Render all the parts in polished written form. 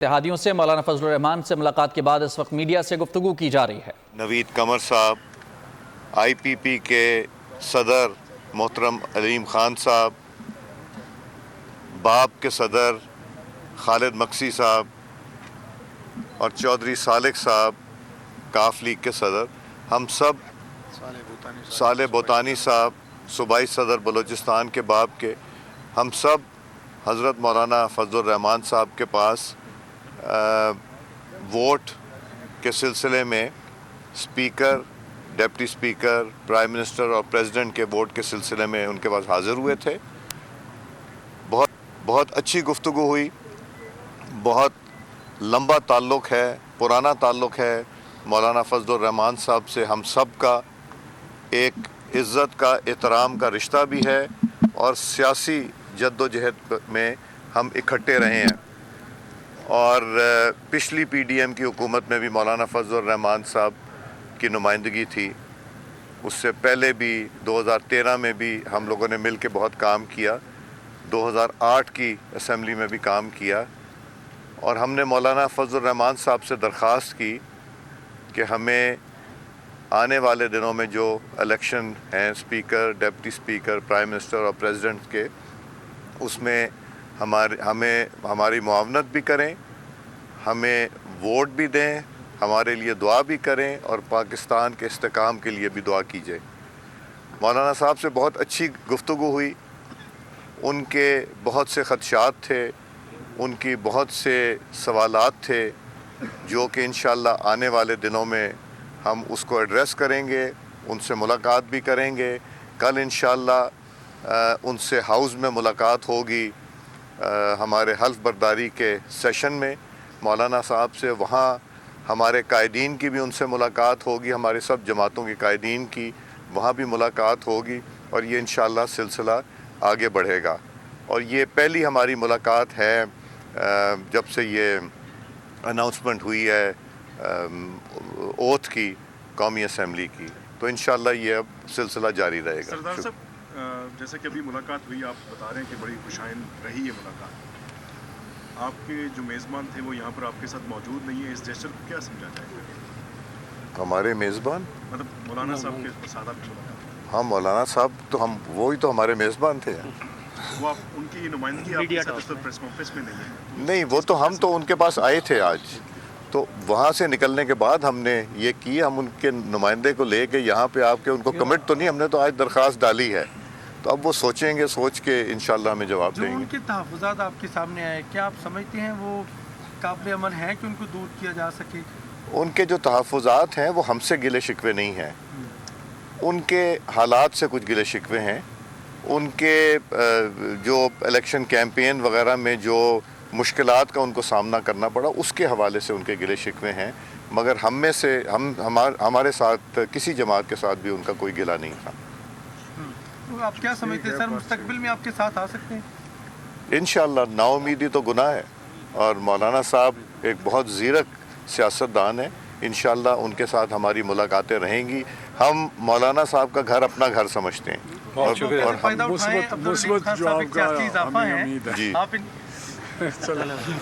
اتحادیوں سے مولانا فضل الرحمان سے ملاقات کے بعد اس وقت میڈیا سے گفتگو کی جا رہی ہے۔ نوید قمر صاحب، آئی پی پی کے صدر محترم علیم خان صاحب، باب کے صدر خالد مکسی صاحب اور چودھری سالک صاحب کاف لیگ کے صدر، ہم سب، صالح بوتانی صاحب صوبائی صدر بلوچستان کے باب کے، ہم سب حضرت مولانا فضل الرحمان صاحب کے پاس ووٹ کے سلسلے میں speaker, deputy speaker, prime minister اور پریزیڈنٹ کے ووٹ کے سلسلے میں ان کے پاس حاضر ہوئے تھے۔ بہت اچھی گفتگو ہوئی، بہت لمبا تعلق ہے، پرانا تعلق ہے مولانا فضل الرحمان صاحب سے ہم سب کا، ایک عزت کا، احترام کا رشتہ بھی ہے اور سیاسی جد و جہد میں ہم اکٹھے رہے ہیں۔ اور پچھلی پی ڈی ایم کی حکومت میں بھی مولانا فضل الرحمان صاحب کی نمائندگی تھی، اس سے پہلے بھی 2013 میں بھی ہم لوگوں نے مل کے بہت کام کیا، 2008 کی اسمبلی میں بھی کام کیا، اور ہم نے مولانا فضل الرحمان صاحب سے درخواست کی کہ ہمیں آنے والے دنوں میں جو الیکشن ہیں speaker, deputy speaker, prime minister اور پریزیڈنٹ کے، اس میں ہماری معاونت بھی کریں، ہمیں ووٹ بھی دیں، ہمارے لیے دعا بھی کریں اور پاکستان کے استحکام کے لیے بھی دعا کیجیے۔ مولانا صاحب سے بہت اچھی گفتگو ہوئی، ان کے بہت سے خدشات تھے، ان کی بہت سے سوالات تھے جو کہ انشاءاللہ آنے والے دنوں میں ہم اس کو ایڈریس کریں گے، ان سے ملاقات بھی کریں گے۔ کل انشاءاللہ ان سے ہاؤس میں ملاقات ہوگی ہمارے حلف برداری کے سیشن میں، مولانا صاحب سے وہاں ہمارے قائدین کی بھی ان سے ملاقات ہوگی، ہمارے سب جماعتوں کے قائدین کی وہاں بھی ملاقات ہوگی، اور یہ انشاءاللہ سلسلہ آگے بڑھے گا۔ اور یہ پہلی ہماری ملاقات ہے جب سے یہ اناؤنسمنٹ ہوئی ہے اوتھ کی، قومی اسمبلی کی، تو انشاءاللہ یہ اب سلسلہ جاری رہے گا۔ سردار صاحب، جیسے کہ ابھی ملاقات ہوئی، آپ بتا رہے ہیں کہ بڑی خوشائن رہی ہے ملاقات، آپ کے جو میزبان تھے وہ یہاں پر آپ کے ساتھ موجود نہیں ہیں، اس جیسچر کو کیا سمجھا جائے گا؟ ہمارے میزبان مطلب مولانا صاحب کے ساتھ آپ کی ملاقات؟ ہاں، مولانا صاحب تو وہی تو ہمارے میزبان تھے۔ وہ آپ ان کی نمائندگی آپ کے ساتھ اس پریس کانفرنس میں نہیں ہے؟ نہیں، وہ تو ہم تو ان کے پاس آئے تھے آج، تو وہاں سے نکلنے کے بعد ہم نے یہ کی، ہم ان کے نمائندے کو لے کے یہاں پہ آپ کے ان کو کمٹ تو نہیں، ہم نے تو آج درخواست ڈالی ہے، تو اب وہ سوچیں گے، سوچ کے انشاءاللہ ہمیں جواب دیں جو ان گے۔ کے تحفظات آپ کے سامنے آئے، کیا آپ سمجھتے ہیں وہ قابل عمل ہیں کہ ان کو دور کیا جا سکے؟ ان کے جو تحفظات ہیں وہ ہم سے گلے شکوے نہیں ہیں، ان کے حالات سے کچھ گلے شکوے ہیں، ان کے جو الیکشن کیمپین وغیرہ میں جو مشکلات کا ان کو سامنا کرنا پڑا، اس کے حوالے سے ان کے گلے شکوے ہیں، مگر ہم میں سے ہمارے ساتھ کسی جماعت کے ساتھ بھی ان کا کوئی گلہ نہیں تھا۔ تو آپ کیا سمجھتے ہیں سر، مستقبل میں آپ کے ساتھ آ سکتے ہیں؟ انشاءاللہ، نا امیدی تو گناہ ہے، اور مولانا صاحب ایک بہت زیرک سیاستدان ہیں، انشاءاللہ ان کے ساتھ ہماری ملاقاتیں رہیں گی۔ ہم مولانا صاحب کا گھر اپنا گھر سمجھتے ہیں، اور مثبت جو آپ کا ہمیں امید ہے۔ جی،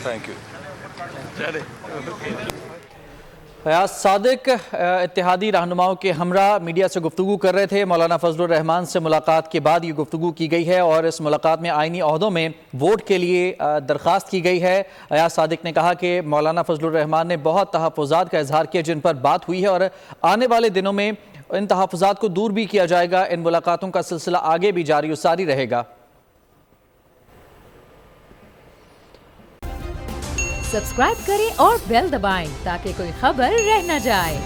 تھینک یو۔ فیاض صادق اتحادی رہنماؤں کے ہمراہ میڈیا سے گفتگو کر رہے تھے۔ مولانا فضل الرحمان سے ملاقات کے بعد یہ گفتگو کی گئی ہے اور اس ملاقات میں آئینی عہدوں میں ووٹ کے لیے درخواست کی گئی ہے۔ فیاض صادق نے کہا کہ مولانا فضل الرحمان نے بہت تحفظات کا اظہار کیا جن پر بات ہوئی ہے، اور آنے والے دنوں میں ان تحفظات کو دور بھی کیا جائے گا۔ ان ملاقاتوں کا سلسلہ آگے بھی جاری و ساری رہے گا۔ سبسکرائب کریں اور بیل دبائیں تاکہ کوئی خبر رہ نہ جائے۔